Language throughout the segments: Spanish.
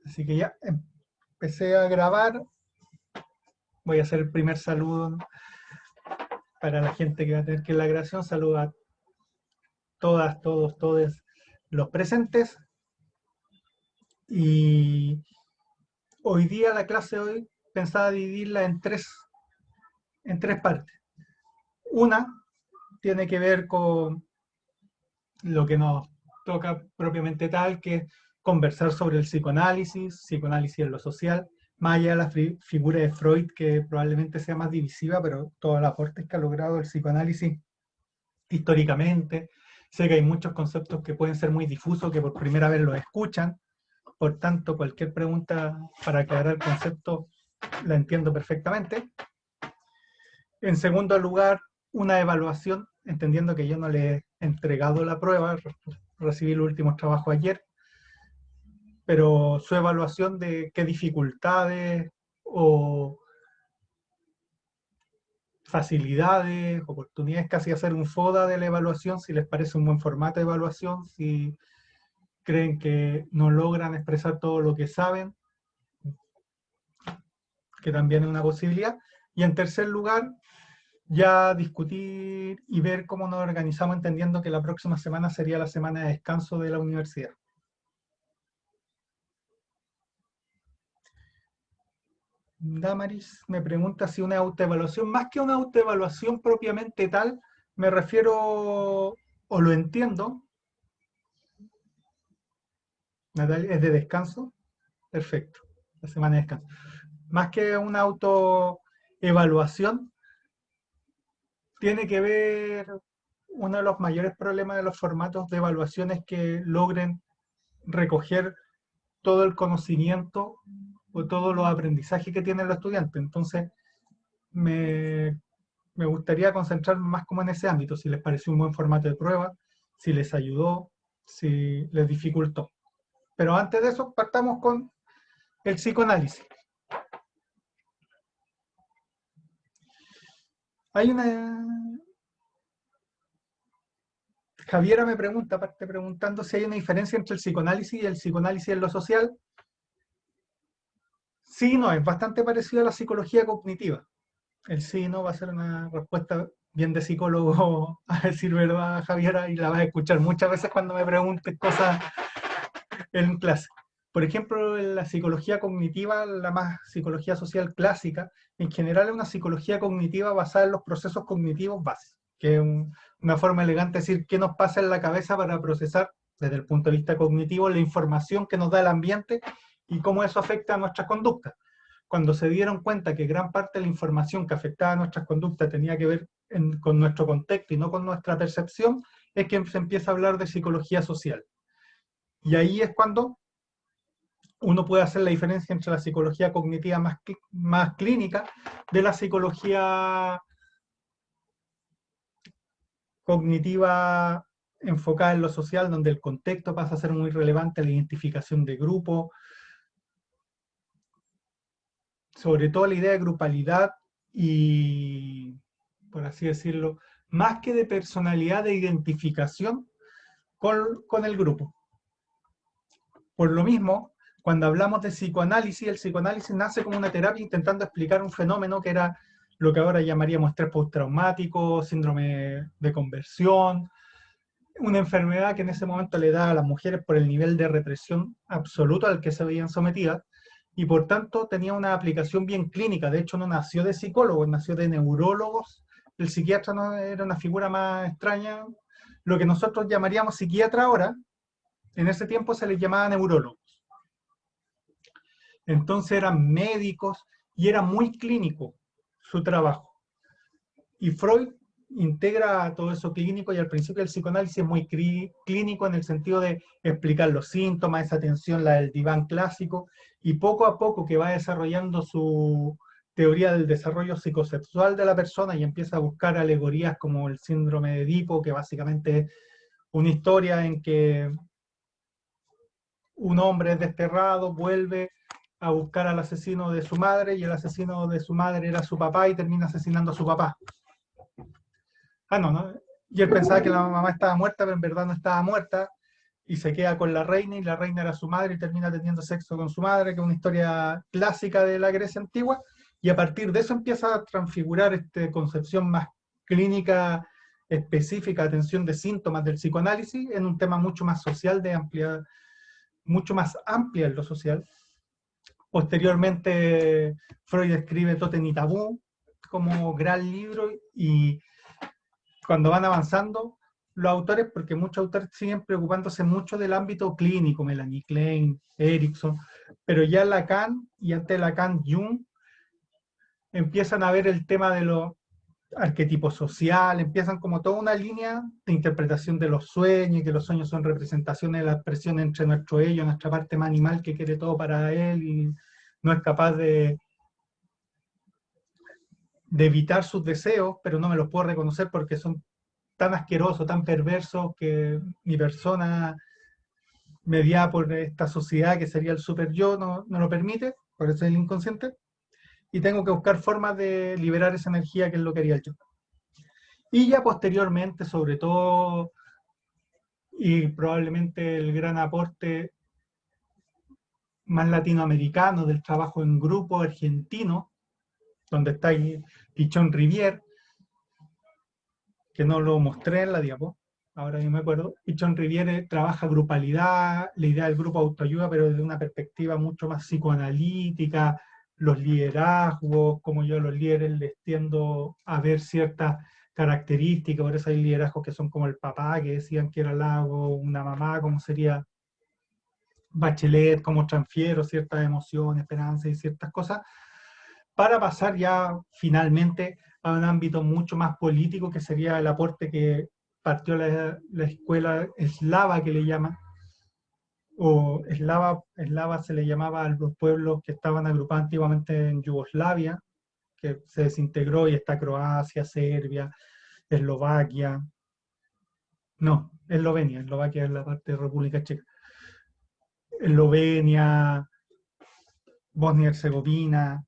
Así que ya empecé a grabar. Voy a hacer el primer saludo para la gente que va a tener que ir a la grabación. Saludo a todas, todos, todos los presentes. Y hoy día la clase de hoy pensaba dividirla en tres partes. Una tiene que ver con lo que nos toca propiamente tal, que es conversar sobre el psicoanálisis en lo social, más allá de la figura de Freud, que probablemente sea más divisiva, pero todos los aportes que ha logrado el psicoanálisis históricamente. Sé que hay muchos conceptos que pueden ser muy difusos, que por primera vez los escuchan, por tanto, cualquier pregunta para aclarar el concepto la entiendo perfectamente. En segundo lugar, una evaluación, entendiendo que yo no le he entregado la prueba, recibí los últimos trabajos ayer, pero su evaluación de qué dificultades o facilidades, oportunidades, casi hacer un FODA de la evaluación, si les parece un buen formato de evaluación, si creen que no logran expresar todo lo que saben, que también es una posibilidad. Y en tercer lugar, ya discutir y ver cómo nos organizamos, entendiendo que la próxima semana sería la semana de descanso de la universidad. Damaris me pregunta si una autoevaluación, más que una autoevaluación propiamente tal, me refiero, o lo entiendo, Natalia, es de descanso, perfecto, la semana de descanso. Más que una autoevaluación, tiene que ver, uno de los mayores problemas de los formatos de evaluación es que logren recoger todo el conocimiento o todos los aprendizajes que tienen los estudiantes. Entonces, me, me gustaría concentrarme más como en ese ámbito, si les pareció un buen formato de prueba, si les ayudó, si les dificultó. Pero antes de eso, partamos con el psicoanálisis. Hay una... Javiera me pregunta, aparte preguntando si hay una diferencia entre el psicoanálisis y el psicoanálisis en lo social. Sí, no, es bastante parecido a la psicología cognitiva. El sí, no va a ser una respuesta bien de psicólogo, a decir verdad, Javiera, y la vas a escuchar muchas veces cuando me preguntes cosas en clase. Por ejemplo, en la psicología cognitiva, la más psicología social clásica, en general es una psicología cognitiva basada en los procesos cognitivos básicos, que es una forma elegante de decir qué nos pasa en la cabeza para procesar desde el punto de vista cognitivo la información que nos da el ambiente y cómo eso afecta a nuestras conductas. Cuando se dieron cuenta que gran parte de la información que afectaba a nuestras conductas tenía que ver con nuestro contexto y no con nuestra percepción, es que se empieza a hablar de psicología social. Y ahí es cuando uno puede hacer la diferencia entre la psicología cognitiva más clínica de la psicología cognitiva enfocada en lo social, donde el contexto pasa a ser muy relevante, la identificación de grupo, sobre todo la idea de grupalidad y, por así decirlo, más que de personalidad, de identificación con el grupo. Por lo mismo, cuando hablamos de psicoanálisis, el psicoanálisis nace como una terapia intentando explicar un fenómeno que era lo que ahora llamaríamos estrés postraumático, síndrome de conversión, una enfermedad que en ese momento le da a las mujeres por el nivel de represión absoluto al que se veían sometidas y por tanto tenía una aplicación bien clínica. De hecho, no nació de psicólogos, nació de neurólogos. El psiquiatra no era una figura más extraña. Lo que nosotros llamaríamos psiquiatra ahora, en ese tiempo se les llamaba neurólogos. Entonces eran médicos y era muy clínico su trabajo. Y Freud integra todo eso clínico y al principio el psicoanálisis es muy clínico en el sentido de explicar los síntomas, esa tensión, la del diván clásico, y poco a poco que va desarrollando su teoría del desarrollo psicosexual de la persona y empieza a buscar alegorías como el síndrome de Edipo, que básicamente es una historia en que un hombre es desterrado, vuelve a buscar al asesino de su madre y el asesino de su madre era su papá y termina asesinando a su papá. Ah, no, no. Y él pensaba que la mamá estaba muerta, pero en verdad no estaba muerta. y se queda con la reina, y la reina era su madre y termina teniendo sexo con su madre, que es una historia clásica de la Grecia antigua, y a partir de eso empieza a transfigurar esta concepción más clínica específica, atención de síntomas del psicoanálisis, en un tema mucho más social, mucho más amplia en lo social. Posteriormente, Freud escribe Totem y Tabú como gran libro, y cuando van avanzando los autores, porque muchos autores siguen preocupándose mucho del ámbito clínico, Melanie Klein, Erickson, pero ya Lacan, y antes de Lacan, Jung, empiezan a ver el tema de los arquetipos sociales, empiezan como toda una línea de interpretación de los sueños, y que los sueños son representaciones de la expresión entre nuestro ello, nuestra parte más animal que quiere todo para él y no es capaz de evitar sus deseos, pero no me los puedo reconocer porque son tan asquerosos, tan perversos, que mi persona mediada por esta sociedad que sería el super yo no lo permite, por eso es el inconsciente, y tengo que buscar formas de liberar esa energía que es lo que haría el yo. Y ya posteriormente, sobre todo, y probablemente el gran aporte más latinoamericano del trabajo en grupo argentino, donde está ahí Pichón Rivier, que no lo mostré en la diapo, ahora yo me acuerdo. Pichón Riviere trabaja grupalidad, la idea del grupo autoayuda, pero desde una perspectiva mucho más psicoanalítica, los liderazgos, como yo a los líderes les tiendo a ver ciertas características, por eso hay liderazgos que son como el papá, que decían que era Lago, una mamá, como sería Bachelet, como transfiero ciertas emociones, esperanzas y ciertas cosas, para pasar ya finalmente a un ámbito mucho más político, que sería el aporte que partió la escuela eslava, que le llaman, o eslava se le llamaba a los pueblos que estaban agrupados antiguamente en Yugoslavia, que se desintegró, y está Croacia, Serbia, Eslovaquia, no, Eslovaquia es la parte de República Checa, Eslovenia, Bosnia y Herzegovina,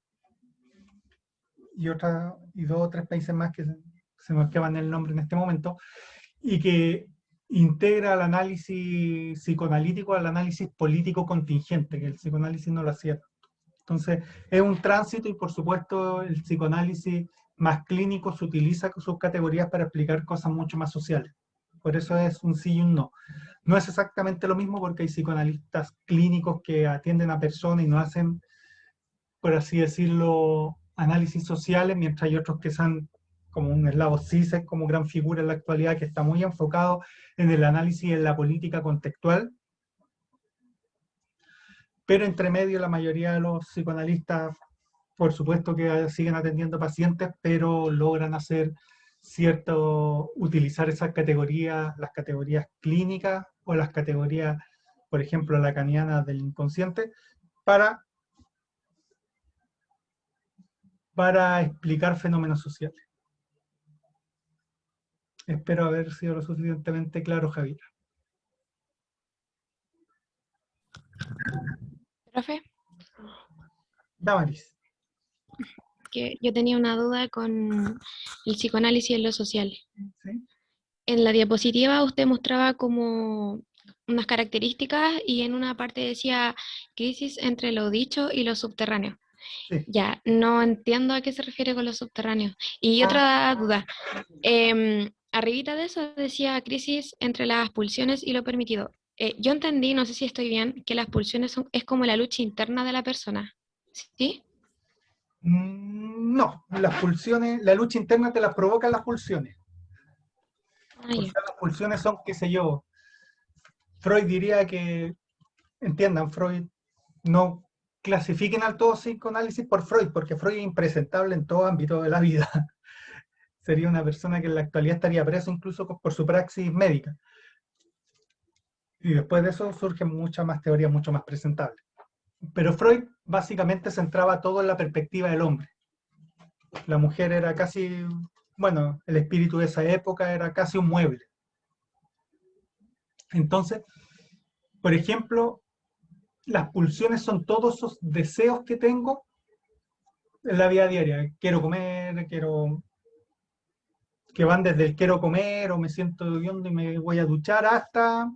y dos o tres países más que se me escapan el nombre en este momento, y que integra el análisis psicoanalítico al análisis político contingente, que el psicoanálisis no lo hacía. Entonces, es un tránsito, y por supuesto el psicoanálisis más clínico se utiliza sus categorías para explicar cosas mucho más sociales. Por eso es un sí y un no. No es exactamente lo mismo, porque hay psicoanalistas clínicos que atienden a personas y no hacen, por así decirlo, análisis sociales, mientras hay otros que son como un Slavoj Zizek, como gran figura en la actualidad, que está muy enfocado en el análisis y en la política contextual. Pero entre medio la mayoría de los psicoanalistas, por supuesto que siguen atendiendo pacientes, pero logran hacer utilizar esas categorías, las categorías clínicas o las categorías, por ejemplo, lacanianas del inconsciente, para explicar fenómenos sociales. Espero haber sido lo suficientemente claro, Javier. Profe, Damaris. que yo tenía una duda con el psicoanálisis en lo social. ¿Sí? En la diapositiva usted mostraba como unas características y en una parte decía crisis entre lo dicho y lo subterráneo. Sí. Ya, no entiendo a qué se refiere con lo subterráneo. Y otra duda, arribita de eso decía crisis entre las pulsiones y lo permitido. Yo entendí, no sé si estoy bien, que las pulsiones es como la lucha interna de la persona. ¿Sí? No, las pulsiones, la lucha interna te las provocan las pulsiones. Ah, O ya. sea, las pulsiones son, qué sé yo, Freud diría que, entiendan, Freud, no clasifiquen al todo psicoanálisis por Freud, porque Freud es impresentable en todo ámbito de la vida. Sería una persona que en la actualidad estaría preso incluso por su praxis médica. Y después de eso surgen muchas más teorías mucho más presentables. Pero Freud básicamente centraba todo en la perspectiva del hombre. La mujer era casi, bueno, el espíritu de esa época era casi un mueble. Entonces, por ejemplo, las pulsiones son todos esos deseos que tengo en la vida diaria. Quiero comer, que van desde el quiero comer o me siento hediondo y me voy a duchar hasta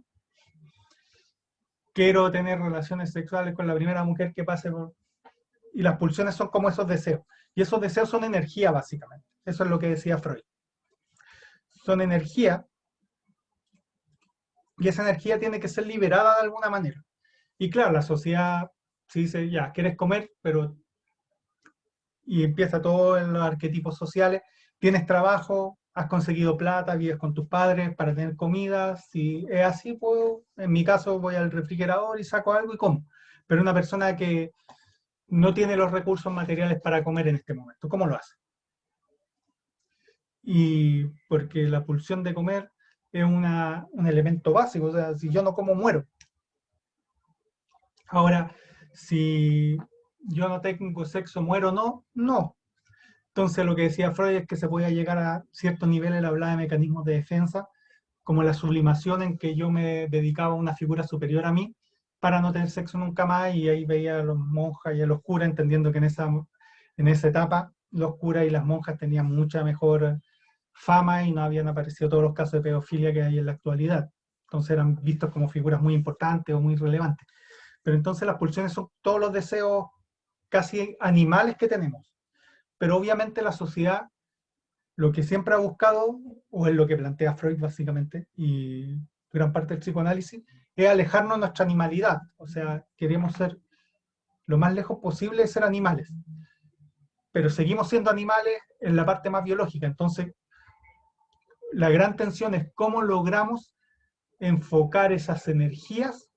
quiero tener relaciones sexuales con la primera mujer que pase por... Y las pulsiones son como esos deseos. Y esos deseos son energía, básicamente. Eso es lo que decía Freud. Son energía, y esa energía tiene que ser liberada de alguna manera. Y claro, la sociedad se dice, ya, quieres comer, pero... Y empieza todo en los arquetipos sociales. Tienes trabajo, has conseguido plata, vives con tus padres para tener comida. Si es así, pues en mi caso voy al refrigerador y saco algo y como. Pero una persona que no tiene los recursos materiales para comer en este momento, ¿cómo lo hace? Y porque la pulsión de comer es un elemento básico, o sea, si yo no como, muero. Ahora, si yo no tengo sexo, muero, no, no. Entonces lo que decía Freud es que se podía llegar a ciertos niveles, él hablaba de mecanismos de defensa, como la sublimación en que yo me dedicaba a una figura superior a mí para no tener sexo nunca más, y ahí veía a los monjas y a los curas, entendiendo que en esa etapa los curas y las monjas tenían mucha mejor fama y no habían aparecido todos los casos de pedofilia que hay en la actualidad. Entonces eran vistos como figuras muy importantes o muy relevantes. Pero entonces las pulsiones son todos los deseos casi animales que tenemos. Pero obviamente la sociedad lo que siempre ha buscado, o es lo que plantea Freud básicamente, y gran parte del psicoanálisis, es alejarnos de nuestra animalidad. O sea, queremos ser lo más lejos posible de ser animales. Pero seguimos siendo animales en la parte más biológica. Entonces, la gran tensión es cómo logramos enfocar esas energías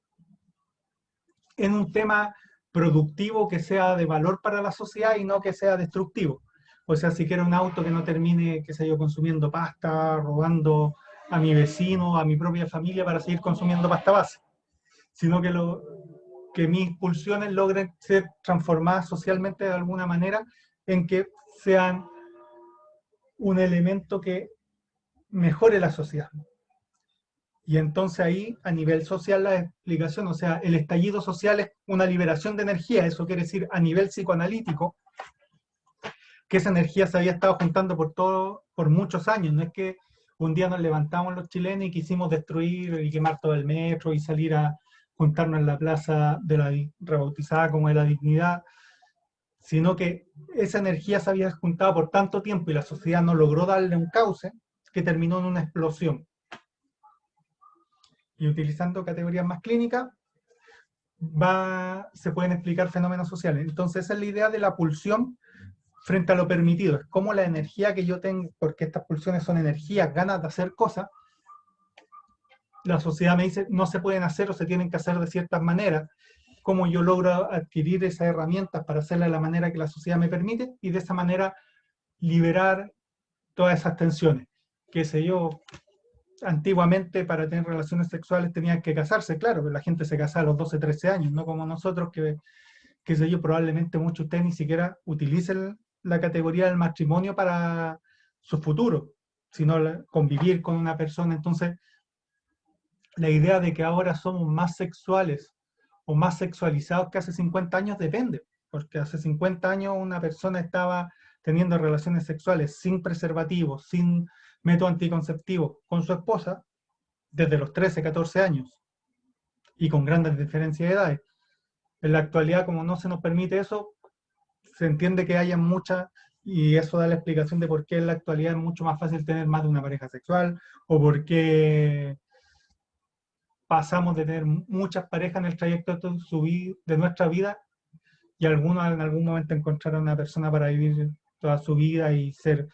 en un tema productivo que sea de valor para la sociedad y no que sea destructivo. O sea, si quiero un auto que no termine, qué sé yo, consumiendo pasta, robando a mi vecino, a mi propia familia para seguir consumiendo pasta base, sino que mis pulsiones logren ser transformadas socialmente de alguna manera en que sean un elemento que mejore la sociedad. Y entonces ahí, a nivel social, la explicación, o sea, el estallido social es una liberación de energía, eso quiere decir a nivel psicoanalítico, que esa energía se había estado juntando por muchos años, no es que un día nos levantamos los chilenos y quisimos destruir y quemar todo el metro y salir a juntarnos en la plaza de la rebautizada como de la Dignidad, sino que esa energía se había juntado por tanto tiempo y la sociedad no logró darle un cauce que terminó en una explosión. Y utilizando categorías más clínicas, se pueden explicar fenómenos sociales. Entonces esa es la idea de la pulsión frente a lo permitido. Es como la energía que yo tengo, porque estas pulsiones son energías, ganas de hacer cosas. La sociedad me dice, no se pueden hacer o se tienen que hacer de ciertas maneras. Cómo yo logro adquirir esas herramientas para hacerlas de la manera que la sociedad me permite y de esa manera liberar todas esas tensiones. Qué sé yo, antiguamente para tener relaciones sexuales tenían que casarse, claro, pero la gente se casaba a los 12, 13 años, no como nosotros que, qué sé yo, probablemente muchos de ustedes ni siquiera utilicen la categoría del matrimonio para su futuro, sino convivir con una persona. Entonces, la idea de que ahora somos más sexuales o más sexualizados que hace 50 años depende, porque hace 50 años una persona estaba teniendo relaciones sexuales sin preservativos, sin método anticonceptivo con su esposa desde los 13, 14 años y con grandes diferencias de edades. En la actualidad, como no se nos permite eso, se entiende que haya muchas, y eso da la explicación de por qué en la actualidad es mucho más fácil tener más de una pareja sexual, o por qué pasamos de tener muchas parejas en el trayecto de nuestra vida, y algunos en algún momento encontraron una persona para vivir toda su vida y ser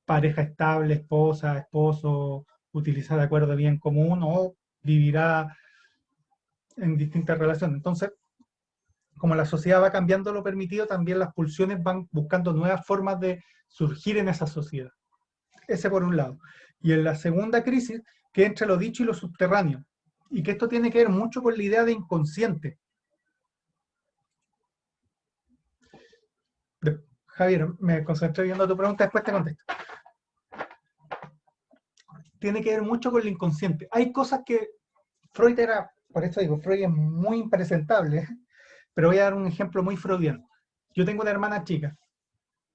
pareja estable, esposa, esposo, utilizar acuerdos de bien común, o vivirá en distintas relaciones. Entonces, como la sociedad va cambiando lo permitido, también las pulsiones van buscando nuevas formas de surgir en esa sociedad. Ese por un lado. Y en la segunda crisis, que entre lo dicho y lo subterráneo. Y que esto tiene que ver mucho con la idea de inconsciente. Javier, me concentré viendo tu pregunta, después te contesto. Tiene que ver mucho con el inconsciente. Hay cosas que Freud era, por eso digo, Freud es muy impresentable, pero voy a dar un ejemplo muy freudiano. Yo tengo una hermana chica.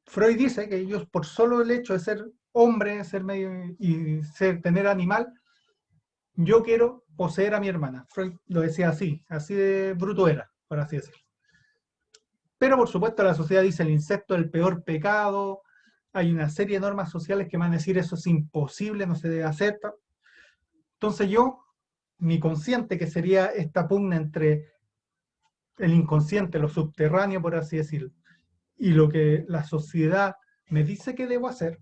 Freud dice que ellos, por solo el hecho de ser hombre, ser medio y tener animal, yo quiero poseer a mi hermana. Freud lo decía así, así de bruto era, por así decirlo. Pero por supuesto la sociedad dice el incesto es el peor pecado, hay una serie de normas sociales que van a decir eso es imposible, no se debe hacer. Entonces yo, mi consciente, que sería esta pugna entre el inconsciente, lo subterráneo, por así decirlo, y lo que la sociedad me dice que debo hacer,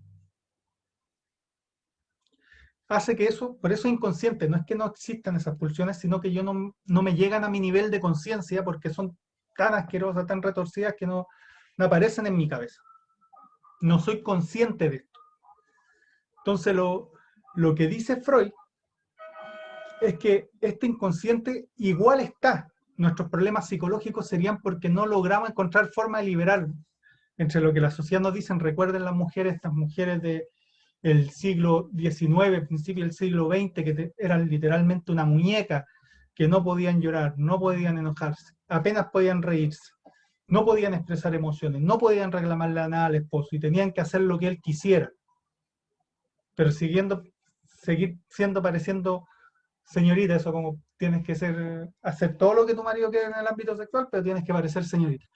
hace que eso, por eso es inconsciente, no es que no existan esas pulsiones, sino que yo no me llegan a mi nivel de conciencia porque son tan asquerosas, tan retorcidas que no aparecen en mi cabeza. No soy consciente de esto. Entonces lo que dice Freud es que este inconsciente igual está. Nuestros problemas psicológicos serían porque no logramos encontrar forma de liberarnos. Entre lo que la sociedad nos dicen, recuerden las mujeres, estas mujeres del siglo XIX, principio del siglo XX, que eran literalmente una muñeca, que no podían llorar, no podían enojarse, apenas podían reírse, no podían expresar emociones, no podían reclamarle nada al esposo y tenían que hacer lo que él quisiera, pero seguir siendo, pareciendo señorita, eso como tienes que hacer todo lo que tu marido quiere en el ámbito sexual, pero tienes que parecer señorita.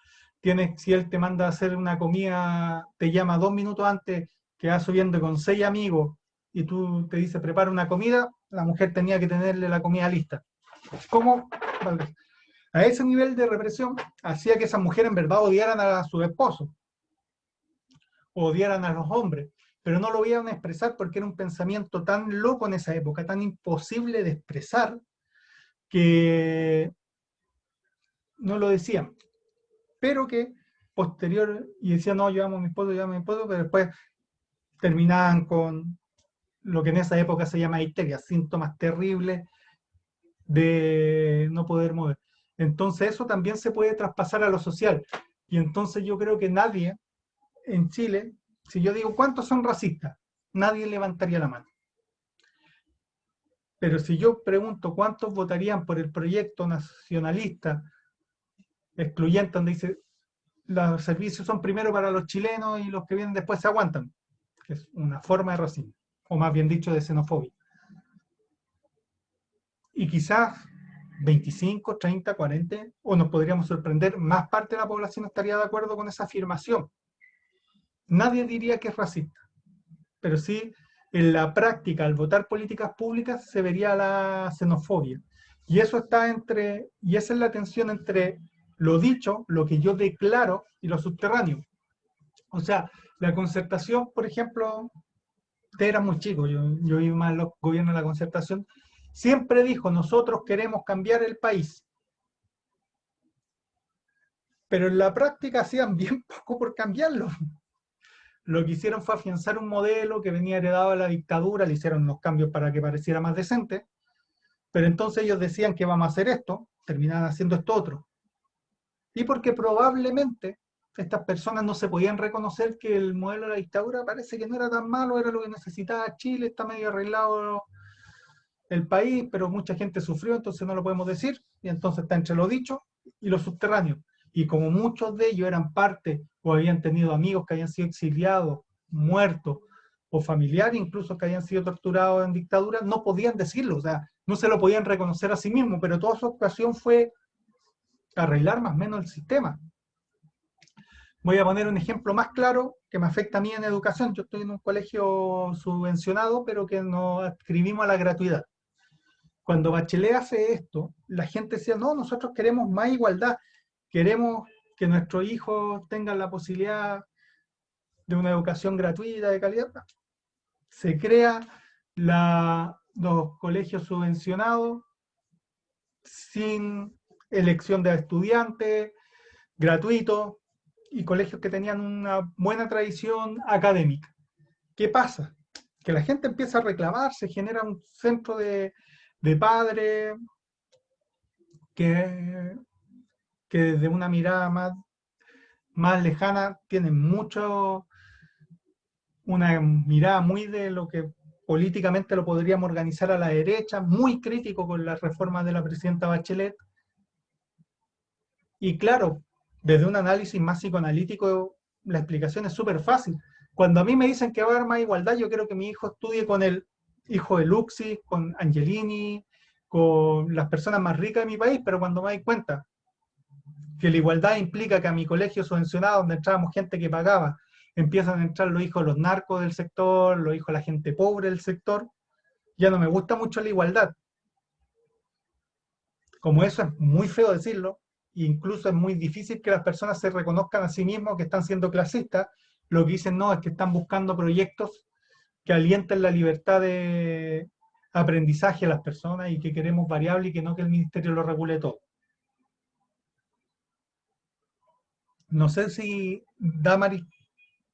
Si él te manda a hacer una comida, te llama 2 minutos antes, que va subiendo con 6 amigos, y tú te dices, prepara una comida, la mujer tenía que tenerle la comida lista. ¿Cómo? A ese nivel de represión hacía que esas mujeres en verdad odiaran a su esposo, odiaran a los hombres, pero no lo iban a expresar porque era un pensamiento tan loco en esa época, tan imposible de expresar, que no lo decían. Pero que posterior, y decían, no, yo amo a mi esposo, pero después terminaban con lo que en esa época se llama histeria, síntomas terribles de no poder mover. Entonces eso también se puede traspasar a lo social. Y entonces yo creo que nadie en Chile, si yo digo, ¿cuántos son racistas? Nadie levantaría la mano. Pero si yo pregunto cuántos votarían por el proyecto nacionalista excluyente, donde dice los servicios son primero para los chilenos y los que vienen después se aguantan, que es una forma de racismo, o más bien dicho, de xenofobia. Y quizás 25, 30, 40, o nos podríamos sorprender, más parte de la población estaría de acuerdo con esa afirmación. Nadie diría que es racista, pero sí en la práctica, al votar políticas públicas, se vería la xenofobia. Y eso está y esa es la tensión entre lo dicho, lo que yo declaro, y lo subterráneo. O sea, la concertación, por ejemplo, usted era muy chico, yo iba más en los gobiernos de la concertación, siempre dijo, nosotros queremos cambiar el país. Pero en la práctica hacían bien poco por cambiarlo. Lo que hicieron fue afianzar un modelo que venía heredado de la dictadura, le hicieron unos cambios para que pareciera más decente, pero entonces ellos decían que vamos a hacer esto, terminaban haciendo esto otro. Y porque probablemente estas personas no se podían reconocer que el modelo de la dictadura parece que no era tan malo, era lo que necesitaba Chile, está medio arreglado el país, pero mucha gente sufrió, entonces no lo podemos decir, y entonces está entre lo dicho y lo subterráneo. Y como muchos de ellos eran parte o habían tenido amigos que habían sido exiliados, muertos, o familiares incluso que habían sido torturados en dictadura, no podían decirlo, o sea, no se lo podían reconocer a sí mismos, pero toda su ocasión fue arreglar más o menos el sistema. Voy a poner un ejemplo más claro que me afecta a mí en educación. Yo estoy en un colegio subvencionado, pero que nos adscribimos a la gratuidad. Cuando Bachelet hace esto, la gente decía, no, nosotros queremos más igualdad, queremos que nuestros hijos tengan la posibilidad de una educación gratuita, de calidad. Se crea los colegios subvencionados sin elección de estudiantes, gratuitos, y colegios que tenían una buena tradición académica. ¿Qué pasa? Que la gente empieza a reclamar, se genera un centro de padres que desde una mirada más lejana tienen una mirada muy de lo que políticamente lo podríamos organizar a la derecha, muy crítico con las reformas de la presidenta Bachelet. Y claro, desde un análisis más psicoanalítico, la explicación es súper fácil. Cuando a mí me dicen que va a haber más igualdad, yo quiero que mi hijo estudie con el hijo de Luxi, con Angelini, con las personas más ricas de mi país, pero cuando me doy cuenta que la igualdad implica que a mi colegio subvencionado, donde entrábamos gente que pagaba, empiezan a entrar los hijos de los narcos del sector, los hijos de la gente pobre del sector, ya no me gusta mucho la igualdad. Como eso es muy feo decirlo, e incluso es muy difícil que las personas se reconozcan a sí mismos que están siendo clasistas, lo que dicen no es que están buscando proyectos que alienten la libertad de aprendizaje a las personas y que queremos variable y que no que el ministerio lo regule todo. No sé si Damaris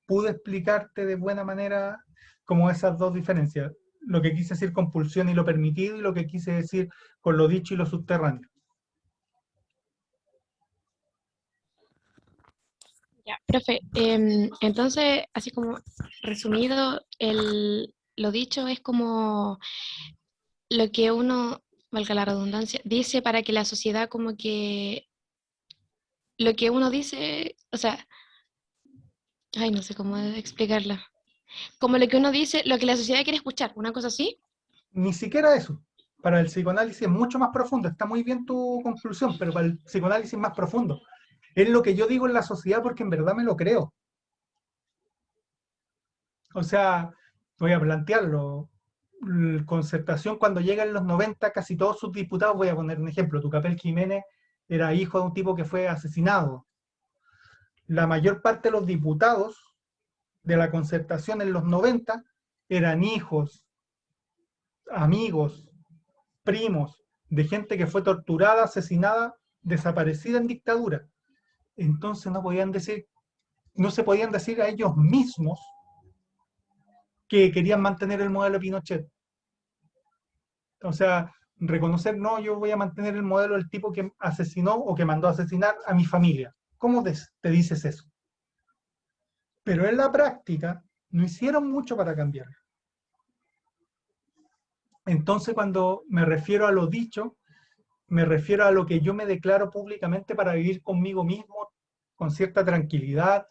pude explicarte de buena manera como esas dos diferencias. Lo que quise decir con pulsión y lo permitido y lo que quise decir con lo dicho y lo subterráneo. Ya, profe, entonces, así como resumido, lo dicho es como lo que uno, valga la redundancia, dice para que la sociedad como que lo que uno dice, o sea, ay, no sé cómo explicarla. Como lo que uno dice, lo que la sociedad quiere escuchar, una cosa así. Ni siquiera eso. Para el psicoanálisis es mucho más profundo. Está muy bien tu conclusión, pero para el psicoanálisis es más profundo. Es lo que yo digo en la sociedad porque en verdad me lo creo. O sea, voy a plantearlo. Concertación cuando llega en los 90, casi todos sus diputados, voy a poner un ejemplo, Tucapel Jiménez era hijo de un tipo que fue asesinado. La mayor parte de los diputados de la concertación en los 90 eran hijos, amigos, primos de gente que fue torturada, asesinada, desaparecida en dictadura. Entonces no se podían decir a ellos mismos que querían mantener el modelo Pinochet. O sea, reconocer, no, yo voy a mantener el modelo del tipo que asesinó o que mandó a asesinar a mi familia. ¿Cómo te dices eso? Pero en la práctica no hicieron mucho para cambiarlo. Entonces, cuando me refiero a lo dicho, me refiero a lo que yo me declaro públicamente para vivir conmigo mismo con cierta tranquilidad,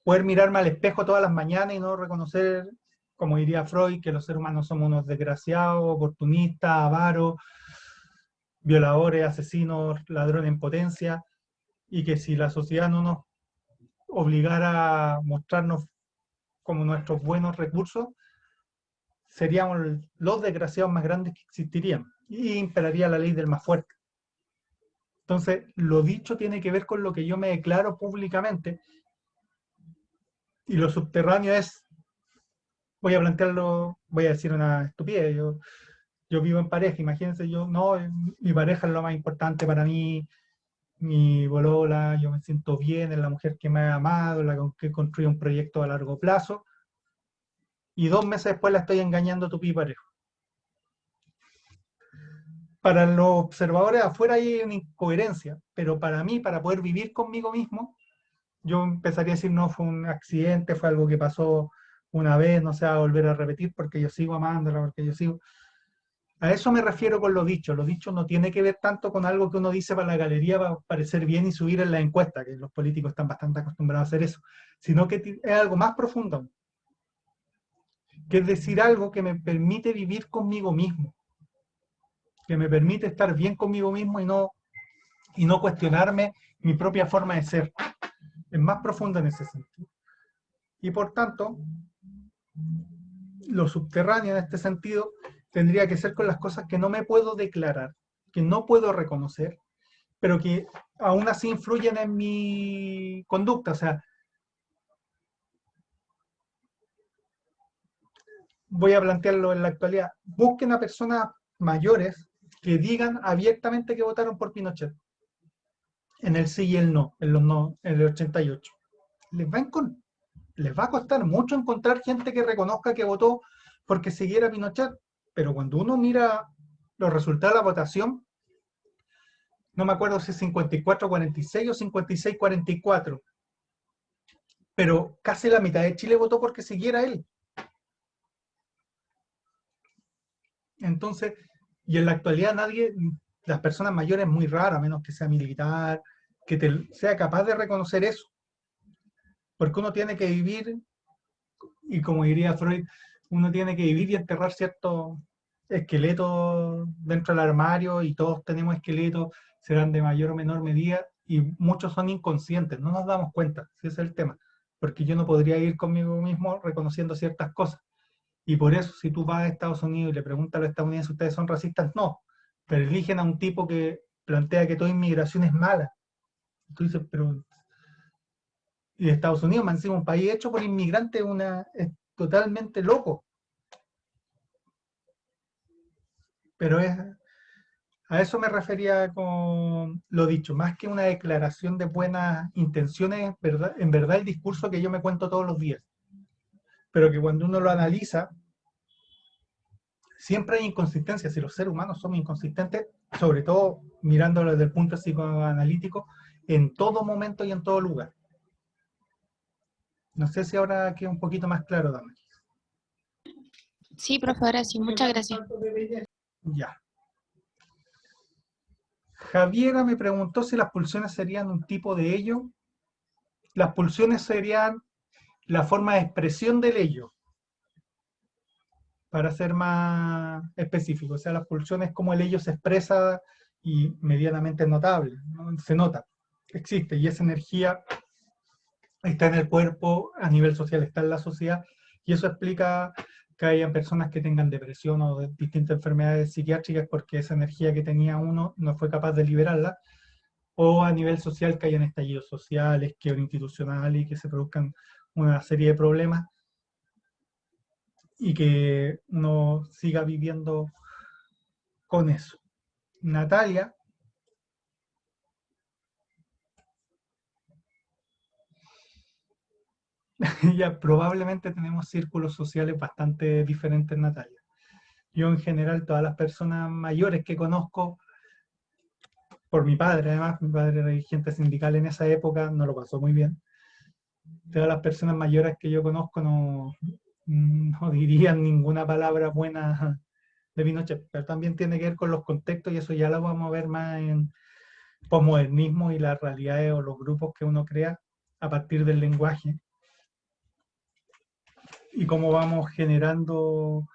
poder mirarme al espejo todas las mañanas y no reconocer, como diría Freud, que los seres humanos somos unos desgraciados, oportunistas, avaros, violadores, asesinos, ladrones en potencia, y que si la sociedad no nos obligara a mostrarnos como nuestros buenos recursos, seríamos los desgraciados más grandes que existirían y imperaría la ley del más fuerte. Entonces, lo dicho tiene que ver con lo que yo me declaro públicamente y lo subterráneo es, voy a plantearlo, voy a decir una estupidez, yo vivo en pareja, imagínense yo, no, mi pareja es lo más importante para mí, mi bolola, yo me siento bien, es la mujer que me ha amado, la con que construye un proyecto a largo plazo, y 2 meses después la estoy engañando a tu pareja. Para los observadores afuera hay una incoherencia, pero para mí, para poder vivir conmigo mismo, yo empezaría a decir, no, fue un accidente, fue algo que pasó una vez, no se va a volver a repetir porque yo sigo amándola, porque yo sigo... A eso me refiero con lo dicho. Lo dicho no tiene que ver tanto con algo que uno dice para la galería para parecer bien y subir en la encuesta, que los políticos están bastante acostumbrados a hacer eso, sino que es algo más profundo, que es decir algo que me permite vivir conmigo mismo, que me permite estar bien conmigo mismo y no cuestionarme mi propia forma de ser. Es más profunda en ese sentido. Y por tanto, lo subterráneo en este sentido tendría que ser con las cosas que no me puedo declarar, que no puedo reconocer, pero que aún así influyen en mi conducta. O sea, voy a plantearlo en la actualidad. Busquen a personas mayores que digan abiertamente que votaron por Pinochet, en el sí y el no, en el 88. Les va, les va a costar mucho encontrar gente que reconozca que votó porque siguiera Pinochet, pero cuando uno mira los resultados de la votación, no me acuerdo si es 54-46 o 56-44, pero casi la mitad de Chile votó porque siguiera él. Entonces, y en la actualidad nadie, las personas mayores es muy raro, a menos que sea militar, sea capaz de reconocer eso, porque uno tiene que vivir, y como diría Freud, uno tiene que vivir y enterrar esqueletos dentro del armario y todos tenemos esqueletos, serán de mayor o menor medida y muchos son inconscientes, no nos damos cuenta, si ese es el tema, porque yo no podría ir conmigo mismo reconociendo ciertas cosas. Y por eso, si tú vas a Estados Unidos y le preguntas a los estadounidenses, ¿ustedes son racistas? No, pero eligen a un tipo que plantea que toda inmigración es mala. Tú dices, pero... Y Estados Unidos, más encima, un país hecho por inmigrantes, es totalmente loco. Pero a eso me refería con lo dicho, más que una declaración de buenas intenciones, en verdad el discurso que yo me cuento todos los días, pero que cuando uno lo analiza, siempre hay inconsistencias, y los seres humanos somos inconsistentes, sobre todo mirándolo desde el punto psicoanalítico, en todo momento y en todo lugar. No sé si ahora queda un poquito más claro, Damaris. Sí, profe, ahora sí, muchas gracias. Ya. Javiera me preguntó si las pulsiones serían un tipo de ello. Las pulsiones serían la forma de expresión del ello, para ser más específico. O sea, las pulsiones como el ello se expresa y medianamente notable, ¿no? Se nota, existe, y esa energía está en el cuerpo, a nivel social está en la sociedad, y eso explica que hayan personas que tengan depresión o distintas enfermedades psiquiátricas porque esa energía que tenía uno no fue capaz de liberarla, o a nivel social que hayan estallidos sociales, quiebra institucional y que se produzcan una serie de problemas y que uno siga viviendo con eso. Natalia, ya probablemente tenemos círculos sociales bastante diferentes, Natalia. Yo en general, todas las personas mayores que conozco, por mi padre además, mi padre era dirigente sindical en esa época, no lo pasó muy bien. Todas las personas mayores que yo conozco no dirían ninguna palabra buena de Pinochet, pero también tiene que ver con los contextos y eso ya lo vamos a ver más en posmodernismo y las realidades o los grupos que uno crea a partir del lenguaje y cómo vamos generando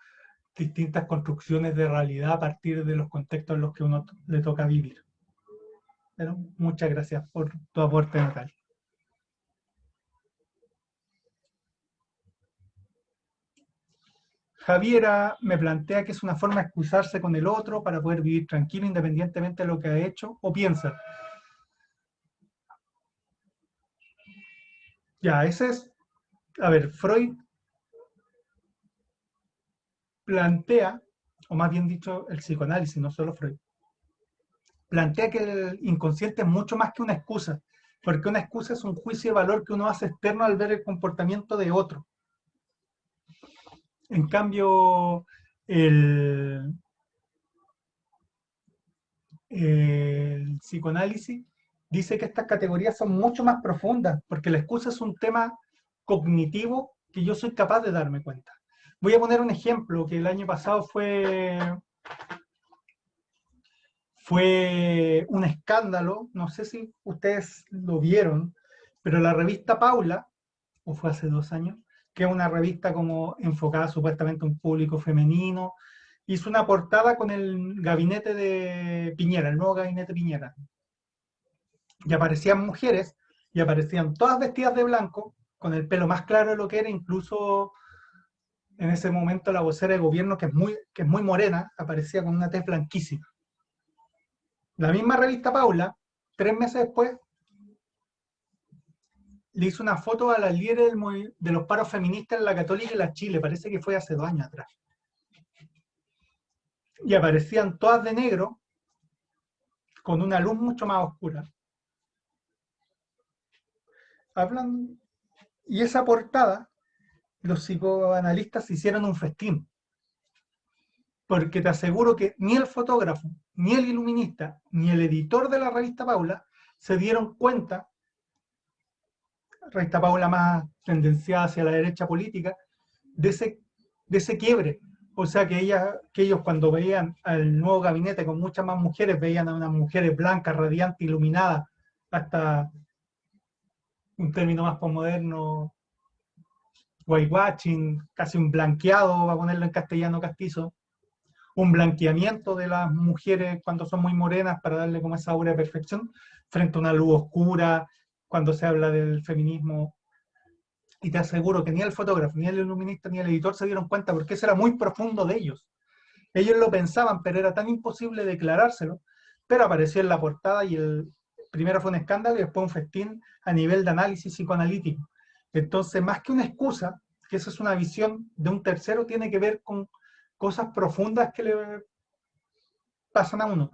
distintas construcciones de realidad a partir de los contextos en los que uno le toca vivir. Pero muchas gracias por tu aporte, Natalia. Javiera me plantea que es una forma de excusarse con el otro para poder vivir tranquilo independientemente de lo que ha hecho o piensa. Ya, ese es, a ver, Freud plantea, o más bien dicho, el psicoanálisis, no solo Freud, plantea que el inconsciente es mucho más que una excusa, porque una excusa es un juicio de valor que uno hace externo al ver el comportamiento de otro. En cambio, el psicoanálisis dice que estas categorías son mucho más profundas, porque la excusa es un tema cognitivo que yo soy capaz de darme cuenta. Voy a poner un ejemplo que el año pasado fue un escándalo, no sé si ustedes lo vieron, pero la revista Paula, o fue hace 2 años, que es una revista como enfocada supuestamente a un público femenino, hizo una portada con el gabinete de Piñera, el nuevo gabinete Piñera. Y aparecían mujeres, y aparecían todas vestidas de blanco, con el pelo más claro de lo que era, incluso en ese momento la vocera de gobierno, que es muy morena, aparecía con una tez blanquísima. La misma revista Paula, 3 meses después, le hizo una foto a la líder de los paros feministas en la Católica y la Chile, parece que fue hace 2 años atrás. Y aparecían todas de negro, con una luz mucho más oscura. Hablan, y esa portada, los psicoanalistas hicieron un festín, porque te aseguro que ni el fotógrafo, ni el iluminista, ni el editor de la revista Paula se dieron cuenta, revista Paula más tendenciada hacia la derecha política, de ese quiebre. O sea que ellos cuando veían al nuevo gabinete con muchas más mujeres, veían a unas mujeres blancas, radiantes, iluminadas, hasta un término más posmoderno, whitewashing, casi un blanqueado, va a ponerlo en castellano castizo, un blanqueamiento de las mujeres cuando son muy morenas para darle como esa aura de perfección, frente a una luz oscura, cuando se habla del feminismo. Y te aseguro que ni el fotógrafo, ni el iluminista, ni el editor se dieron cuenta porque eso era muy profundo de ellos. Ellos lo pensaban, pero era tan imposible declarárselo. Pero apareció en la portada y primero fue un escándalo y después un festín a nivel de análisis psicoanalítico. Entonces, más que una excusa, que esa es una visión de un tercero, tiene que ver con cosas profundas que le pasan a uno.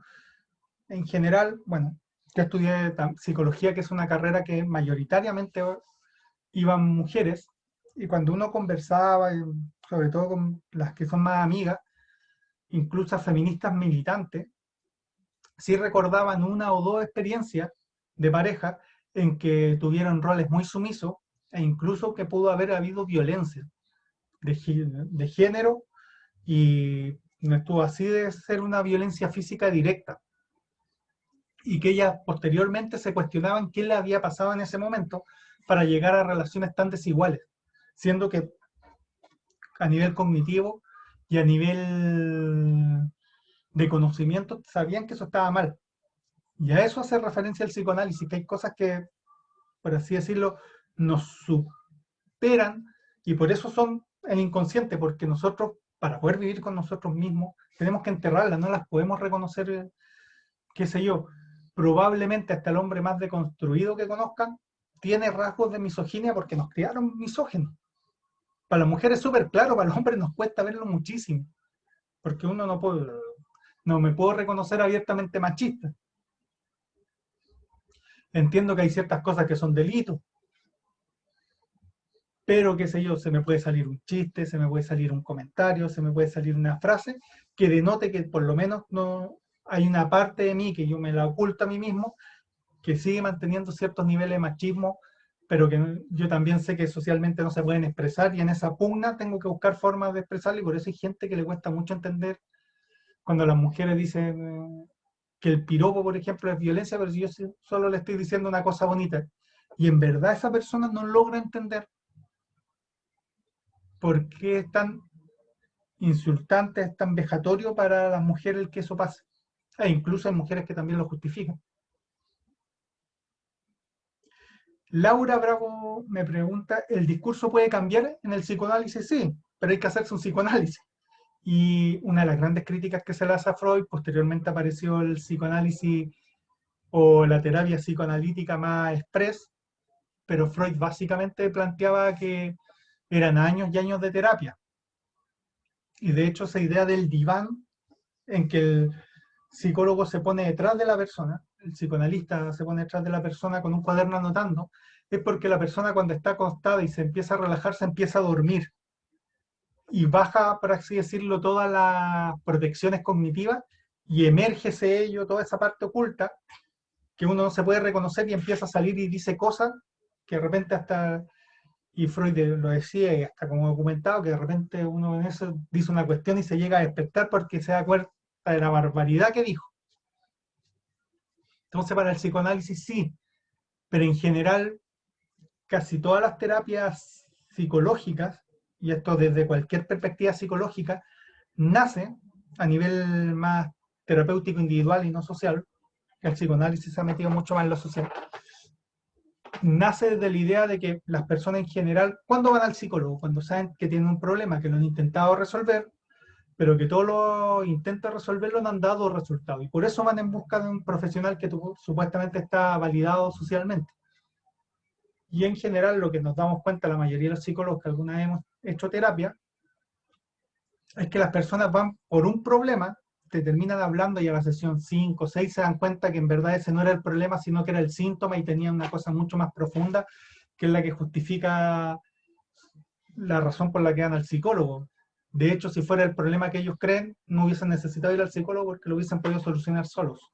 En general, bueno, yo estudié psicología, que es una carrera que mayoritariamente iban mujeres, y cuando uno conversaba, sobre todo con las que son más amigas, incluso feministas militantes, sí recordaban una o dos experiencias de pareja en que tuvieron roles muy sumisos e incluso que pudo haber habido violencia de género y no estuvo así de ser una violencia física directa y que ellas posteriormente se cuestionaban qué le había pasado en ese momento para llegar a relaciones tan desiguales, siendo que a nivel cognitivo y a nivel de conocimiento sabían que eso estaba mal. Y a eso hace referencia el psicoanálisis, que hay cosas que, por así decirlo, nos superan y por eso son el inconsciente, porque nosotros, para poder vivir con nosotros mismos, tenemos que enterrarlas, no las podemos reconocer, qué sé yo. Probablemente hasta el hombre más deconstruido que conozcan tiene rasgos de misoginia porque nos criaron misógenos. Para las mujeres es súper claro, para los hombres nos cuesta verlo muchísimo, porque uno no me puedo reconocer abiertamente machista. Entiendo que hay ciertas cosas que son delitos, pero qué sé yo, se me puede salir un chiste, se me puede salir un comentario, se me puede salir una frase que denote que por lo menos no hay una parte de mí que yo me la oculto a mí mismo, que sigue manteniendo ciertos niveles de machismo, pero que yo también sé que socialmente no se pueden expresar y en esa pugna tengo que buscar formas de expresarlo y por eso hay gente que le cuesta mucho entender cuando las mujeres dicen que el piropo, por ejemplo, es violencia, pero si yo solo le estoy diciendo una cosa bonita y en verdad esa persona no logra entender por qué es tan insultante, es tan vejatorio para las mujeres el que eso pase. E incluso hay mujeres que también lo justifican. Laura Bravo me pregunta, ¿el discurso puede cambiar en el psicoanálisis? Sí, pero hay que hacerse un psicoanálisis. Y una de las grandes críticas que se le hace a Freud, posteriormente apareció el psicoanálisis o la terapia psicoanalítica más express, pero Freud básicamente planteaba que eran años y años de terapia. Y de hecho esa idea del diván, en que el psicólogo se pone detrás de la persona, el psicoanalista se pone detrás de la persona con un cuaderno anotando, es porque la persona cuando está acostada y se empieza a relajar, se empieza a dormir y baja, por así decirlo, todas las protecciones cognitivas y emerge ese ello, toda esa parte oculta que uno no se puede reconocer y empieza a salir y dice cosas que de repente hasta, y Freud lo decía y hasta como documentado, que de repente uno en eso dice una cuestión y se llega a despertar porque se da cuenta de la barbaridad que dijo. Entonces para el psicoanálisis sí, pero en general casi todas las terapias psicológicas, y esto desde cualquier perspectiva psicológica, nace a nivel más terapéutico individual y no social, el psicoanálisis se ha metido mucho más en lo social, nace de la idea de que las personas en general, ¿cuándo van al psicólogo? Cuando saben que tienen un problema, que lo han intentado resolver, pero que todos los intentos de resolverlo no han dado resultados. Y por eso van en busca de un profesional que supuestamente está validado socialmente. Y en general lo que nos damos cuenta la mayoría de los psicólogos que alguna vez hemos hecho terapia, es que las personas van por un problema, te terminan hablando y a la sesión 5 o 6 se dan cuenta que en verdad ese no era el problema, sino que era el síntoma y tenía una cosa mucho más profunda, que es la que justifica la razón por la que van al psicólogo. De hecho, si fuera el problema que ellos creen, no hubiesen necesitado ir al psicólogo porque lo hubiesen podido solucionar solos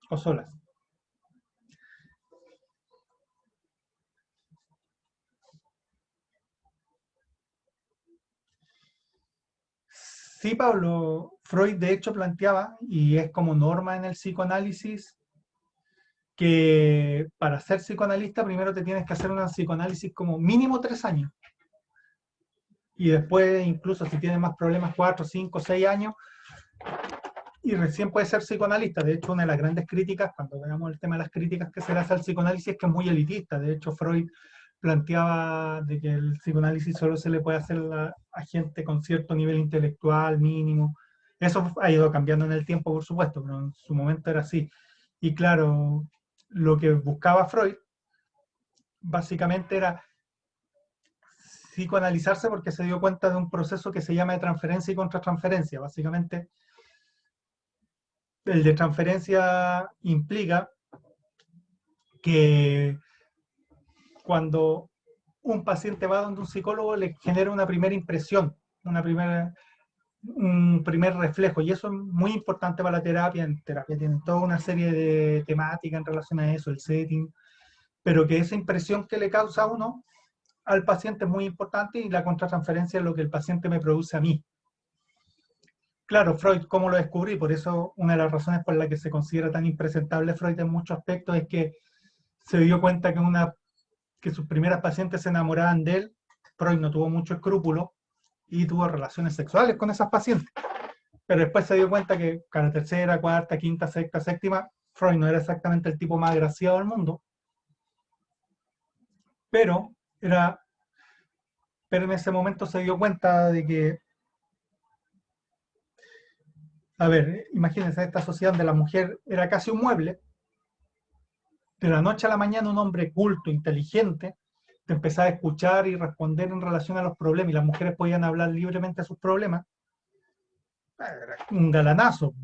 o solas. Sí, Pablo, Freud de hecho planteaba, y es como norma en el psicoanálisis, que para ser psicoanalista primero te tienes que hacer un psicoanálisis como mínimo 3 años. Y después, incluso si tienes más problemas, 4, 5, 6 años, y recién puede ser psicoanalista. De hecho, una de las grandes críticas, cuando veamos el tema de las críticas que se le hace al psicoanálisis, es que es muy elitista. De hecho, Freud planteaba de que el psicoanálisis solo se le puede hacer a gente con cierto nivel intelectual mínimo. Eso ha ido cambiando en el tiempo, por supuesto, pero en su momento era así. Y claro, lo que buscaba Freud básicamente era psicoanalizarse porque se dio cuenta de un proceso que se llama de transferencia y contratransferencia. Básicamente, el de transferencia implica que cuando un paciente va donde un psicólogo le genera una primera impresión, un primer reflejo, y eso es muy importante para la terapia. En terapia tienen toda una serie de temáticas en relación a eso, el setting, pero que esa impresión que le causa a uno al paciente es muy importante, y la contratransferencia es lo que el paciente me produce a mí. Claro, Freud, ¿cómo lo descubrí? Por eso una de las razones por las que se considera tan impresentable Freud en muchos aspectos es que se dio cuenta que sus primeras pacientes se enamoraban de él. Freud no tuvo mucho escrúpulo y tuvo relaciones sexuales con esas pacientes. Pero después se dio cuenta que cada tercera, cuarta, quinta, sexta, séptima, Freud no era exactamente el tipo más agraciado del mundo, pero, era, pero en ese momento se dio cuenta de que, a ver, imagínense esta sociedad donde la mujer era casi un mueble. De la noche a la mañana un hombre culto, inteligente, te empezaba a escuchar y responder en relación a los problemas, y las mujeres podían hablar libremente de sus problemas. Era un galanazo.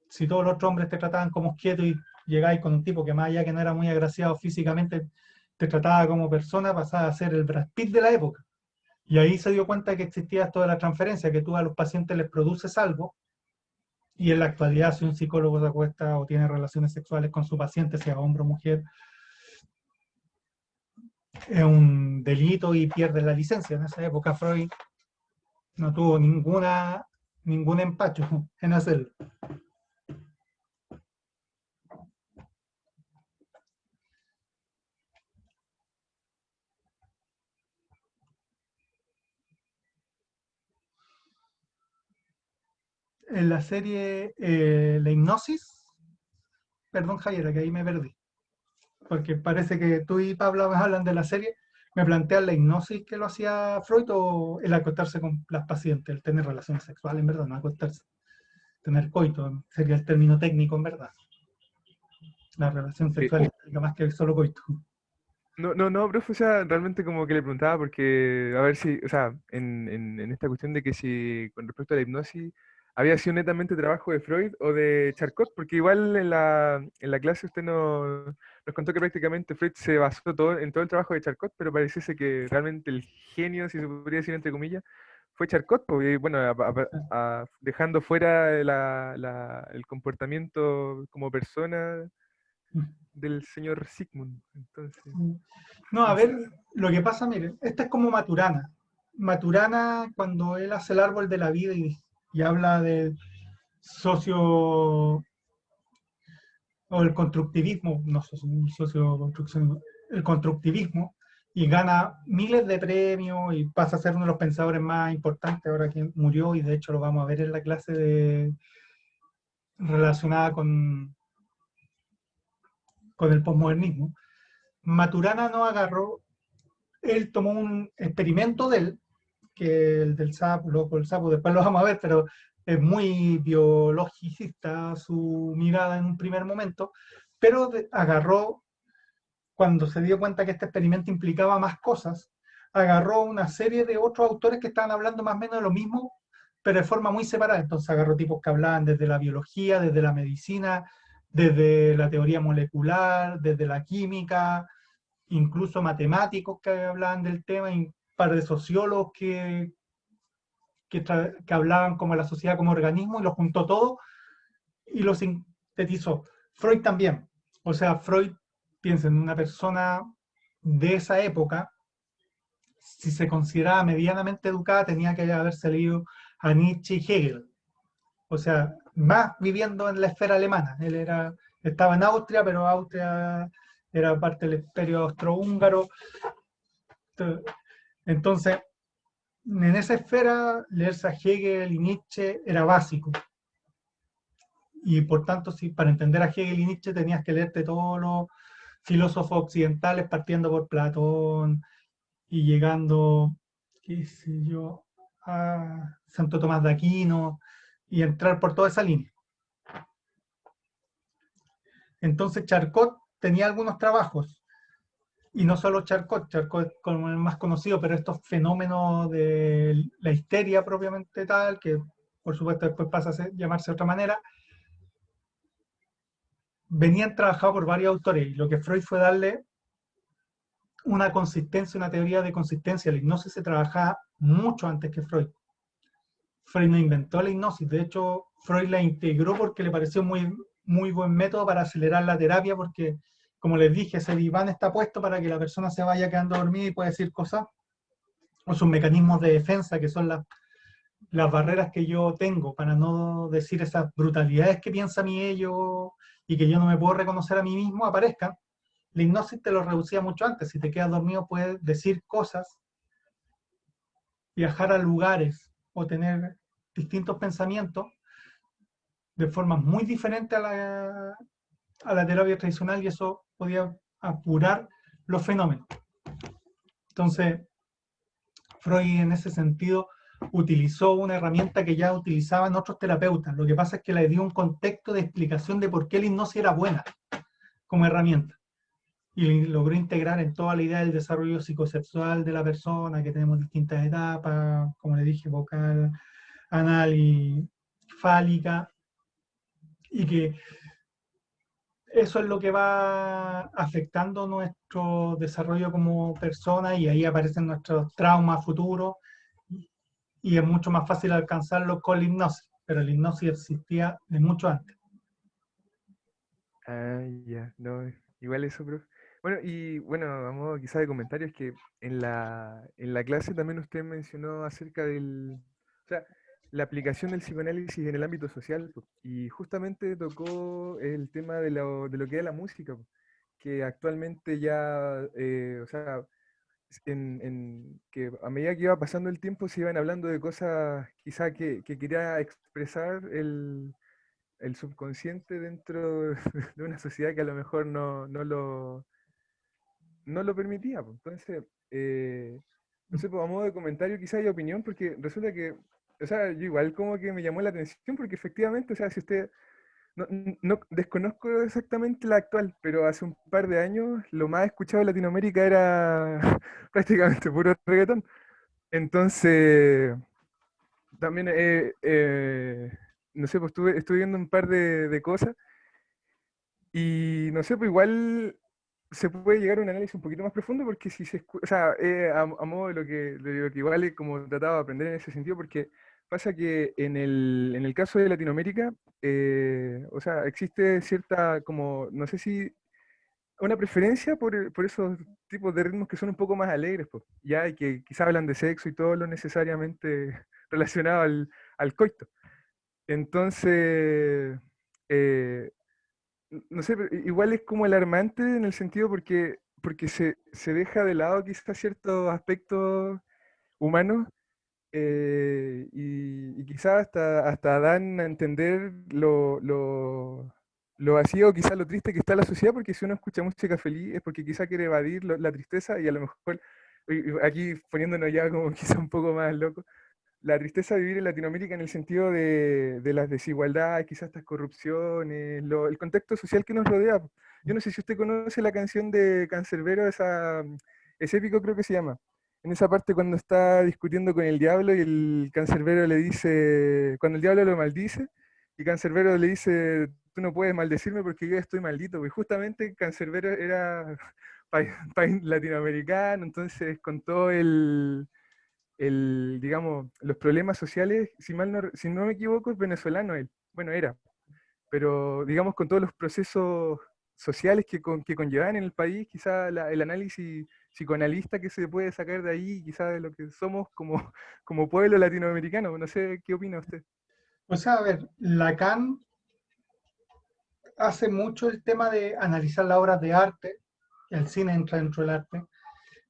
Si todos los otros hombres te trataban como quieto y llegáis con un tipo que más allá que no era muy agraciado físicamente, te trataba como persona, pasaba a ser el Brad Pitt de la época. Y ahí se dio cuenta que existía toda la transferencia, que tú a los pacientes les produces algo, y en la actualidad si un psicólogo se acuesta o tiene relaciones sexuales con su paciente, sea hombre o mujer, es un delito y pierde la licencia. En esa época Freud no tuvo ningún empacho en hacerlo. En la serie La Hipnosis, perdón Javier, que ahí me perdí, porque parece que tú y Pablo hablan de la serie. ¿Me plantean la hipnosis que lo hacía Freud o el acostarse con las pacientes, el tener relaciones sexuales, en verdad, no acostarse, tener coito, sería el término técnico, en verdad? La relación Sí. sexual implica más que el solo coito. No, no, no, profe, o sea, realmente como que le preguntaba porque, a ver si, o sea, en esta cuestión de que si con respecto a la hipnosis había sido netamente trabajo de Freud o de Charcot, porque igual en la clase usted nos contó que prácticamente Freud se basó en todo el trabajo de Charcot, pero pareciese que realmente el genio, si se podría decir entre comillas, fue Charcot, porque bueno, dejando fuera el comportamiento como persona del señor Sigmund, entonces, No, a no sé. ver, lo que pasa, miren, esta es como Maturana. Maturana, cuando él hace el árbol de la vida y habla del socio o el constructivismo, no sé, socioconstrucción, el constructivismo, y gana miles de premios y pasa a ser uno de los pensadores más importantes ahora que murió, y de hecho lo vamos a ver en la clase relacionada con el posmodernismo. Maturana no agarró, él tomó un experimento de él, que el del sapo, loco, el sapo, después lo vamos a ver, pero es muy biologicista su mirada en un primer momento, pero agarró, cuando se dio cuenta que este experimento implicaba más cosas, agarró una serie de otros autores que estaban hablando más o menos de lo mismo, pero de forma muy separada. Entonces agarró tipos que hablaban desde la biología, desde la medicina, desde la teoría molecular, desde la química, incluso matemáticos que hablaban del tema, y un par de sociólogos que hablaban como la sociedad como organismo, y lo juntó todo y lo sintetizó. Freud también. O sea, Freud, piensa en una persona de esa época, si se consideraba medianamente educada, tenía que haberse leído a Nietzsche y Hegel. O sea, más viviendo en la esfera alemana. Estaba en Austria, pero Austria era parte del imperio austrohúngaro. Entonces, en esa esfera, leerse a Hegel y Nietzsche era básico. y por tanto, si, para entender a Hegel y Nietzsche tenías que leerte todos los filósofos occidentales, partiendo por Platón y llegando, qué sé yo, a Santo Tomás de Aquino, y entrar por toda esa línea. Entonces Charcot tenía algunos trabajos, y no solo Charcot, Charcot es como el más conocido, pero estos fenómenos de la histeria propiamente tal, que por supuesto después pasa a llamarse de otra manera, venían trabajados por varios autores, y lo que Freud fue darle una consistencia, una teoría de consistencia. La hipnosis se trabajaba mucho antes que Freud. Freud no inventó la hipnosis, de hecho Freud la integró porque le pareció muy buen método para acelerar la terapia, porque como les dije, ese diván está puesto para que la persona se vaya quedando dormida y pueda decir cosas, o sus mecanismos de defensa, que son las barreras que yo tengo para no decir esas brutalidades que piensa mi ello y que yo no me puedo reconocer a mí mismo, aparezcan. La hipnosis te lo reducía mucho antes. Si te quedas dormido puedes decir cosas, viajar a lugares o tener distintos pensamientos de formas muy diferentes a la terapia tradicional, y eso podía apurar los fenómenos. Entonces, Freud en ese sentido utilizó una herramienta que ya utilizaban otros terapeutas. Lo que pasa es que le dio un contexto de explicación de por qué la hipnosis era buena como herramienta. Y logró integrar en toda la idea del desarrollo psicosexual de la persona, que tenemos distintas etapas, como le dije, vocal, anal y fálica, y que eso es lo que va afectando nuestro desarrollo como persona, y ahí aparecen nuestros traumas futuros, y es mucho más fácil alcanzarlo con la hipnosis, pero la hipnosis existía de mucho antes. Ah, ya, no, igual eso, profe. Bueno, y bueno, vamos quizá de comentarios que en la clase también usted mencionó acerca o sea, la aplicación del psicoanálisis en el ámbito social, po, y justamente tocó el tema de lo que es la música, po, que actualmente ya, o sea, que a medida que iba pasando el tiempo se iban hablando de cosas quizá que quería expresar el subconsciente dentro de una sociedad que a lo mejor no lo permitía, pues. Entonces, no sé, pues a modo de comentario quizá hay opinión, porque resulta que, o sea, yo igual como que me llamó la atención, porque efectivamente, o sea, si usted, no desconozco exactamente la actual, pero hace un par de años lo más escuchado en Latinoamérica era prácticamente puro reggaetón. Entonces, también, no sé, pues estuve viendo un par de cosas. Y no sé, pues igual se puede llegar a un análisis un poquito más profundo porque si se escucha, o sea, a modo de lo que igual he como tratado de aprender en ese sentido, porque pasa que en el caso de Latinoamérica, o sea, existe cierta, como, no sé si, una preferencia por esos tipos de ritmos que son un poco más alegres, pues, ya, y que quizá hablan de sexo y todo lo necesariamente relacionado al coito. Entonces, eh, no sé, pero igual es como alarmante en el sentido porque se deja de lado quizás ciertos aspectos humanos, y quizás hasta dan a entender lo vacío o quizás lo triste que está la sociedad, porque si uno escucha música feliz es porque quizás quiere evadir la tristeza, y a lo mejor, y aquí poniéndonos ya como quizá un poco más loco, la tristeza de vivir en Latinoamérica en el sentido de las desigualdades, quizás estas corrupciones, el contexto social que nos rodea, po. Yo no sé si usted conoce la canción de Canserbero, ese épico creo que se llama. En esa parte cuando está discutiendo con el diablo y el Canserbero le dice, cuando el diablo lo maldice, y Canserbero le dice, tú no puedes maldecirme porque yo estoy maldito. Y justamente Canserbero era país latinoamericano, entonces con todo digamos, los problemas sociales, si no me equivoco, es venezolano él. Bueno, era, pero digamos con todos los procesos sociales que conllevan en el país, quizá el análisis psicoanalista que se puede sacar de ahí, quizá de lo que somos como, como pueblo latinoamericano. No sé qué opina usted. O sea, a ver, Lacan hace mucho el tema de analizar las obras de arte, el cine entra dentro del arte,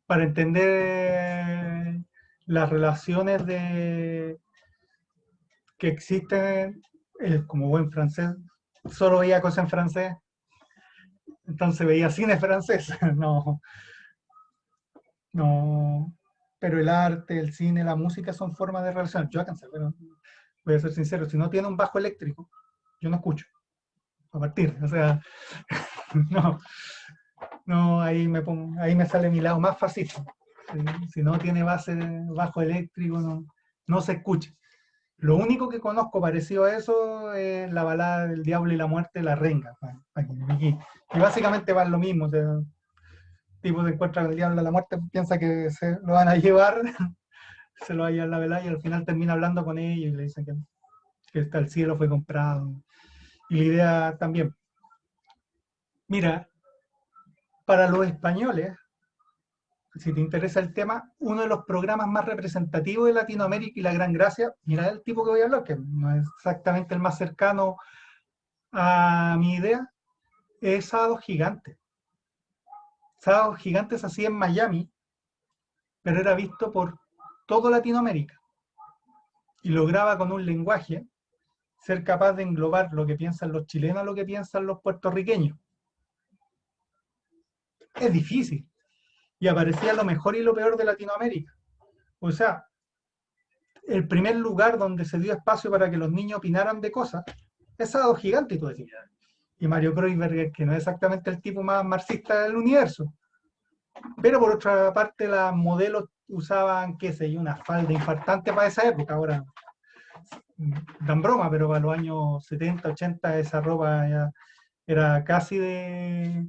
para entender las relaciones que existen, como buen francés solo veía cosas en francés, entonces veía cine francés, no, no, pero el arte, el cine, la música son formas de relación. Yo alcancé, pero voy a ser sincero, si no tiene un bajo eléctrico, yo no escucho, a partir, o sea, no, no, ahí me sale mi lado más fascista. Si no tiene base, bajo eléctrico, no, no se escucha. Lo único que conozco parecido a eso es la balada del diablo y la muerte, La Renga. Y básicamente va lo mismo. O sea, tipo se encuentra con el diablo y la muerte, piensa que se lo van a llevar, se lo va a llevar la velada y al final termina hablando con ellos y le dicen que hasta el cielo fue comprado. Y la idea también. Mira, para los españoles, si te interesa el tema, uno de los programas más representativos de Latinoamérica y la gran gracia, mira el tipo que voy a hablar, que no es exactamente el más cercano a mi idea, es Sábado Gigante. Sábado Gigante se hacía en Miami, pero era visto por toda Latinoamérica y lograba con un lenguaje ser capaz de englobar lo que piensan los chilenos, lo que piensan los puertorriqueños. Es difícil. Y aparecía lo mejor y lo peor de Latinoamérica. O sea, el primer lugar donde se dio espacio para que los niños opinaran de cosas es Sábado Gigante, y tú decías. Y Mario Kreuzberger, que no es exactamente el tipo más marxista del universo. Pero por otra parte, las modelos usaban, qué sé yo, una falda infartante para esa época. Ahora dan broma, pero para los años 70, 80, esa ropa ya era casi de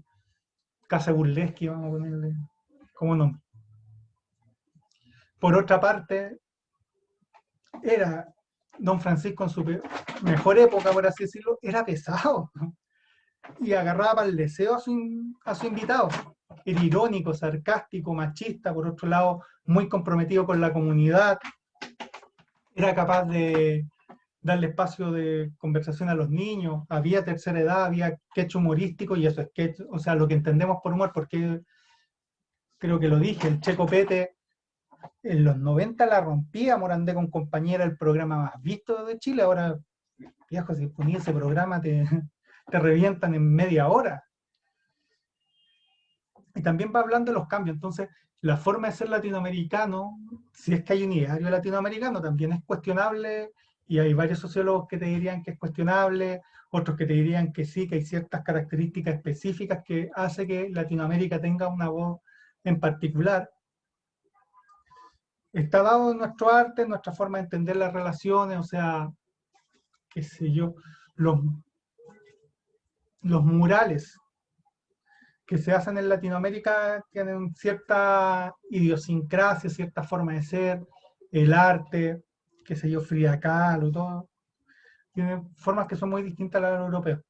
casa burlesque, vamos a ponerle como nombre. Por otra parte, era Don Francisco en su mejor época, por así decirlo, era pesado, ¿no? Y agarraba para el deseo a su invitado. Era irónico, sarcástico, machista, por otro lado, muy comprometido con la comunidad. Era capaz de darle espacio de conversación a los niños. Había tercera edad, había sketch humorístico, y eso es sketch, o sea, lo que entendemos por humor, porque creo que lo dije, el Checo Pete en los 90 la rompía, Morandé con compañera, el programa más visto de Chile. Ahora, viejo, si ponía ese programa te revientan en media hora. Y también va hablando de los cambios. Entonces, la forma de ser latinoamericano, si es que hay un ideario latinoamericano, también es cuestionable, y hay varios sociólogos que te dirían que es cuestionable, otros que te dirían que sí, que hay ciertas características específicas que hace que Latinoamérica tenga una voz en particular. Está dado en nuestro arte, en nuestra forma de entender las relaciones, o sea, qué sé yo, los, los murales que se hacen en Latinoamérica tienen cierta idiosincrasia, cierta forma de ser, el arte, qué sé yo, Frida Kahlo, todo, tienen formas que son muy distintas a las europeas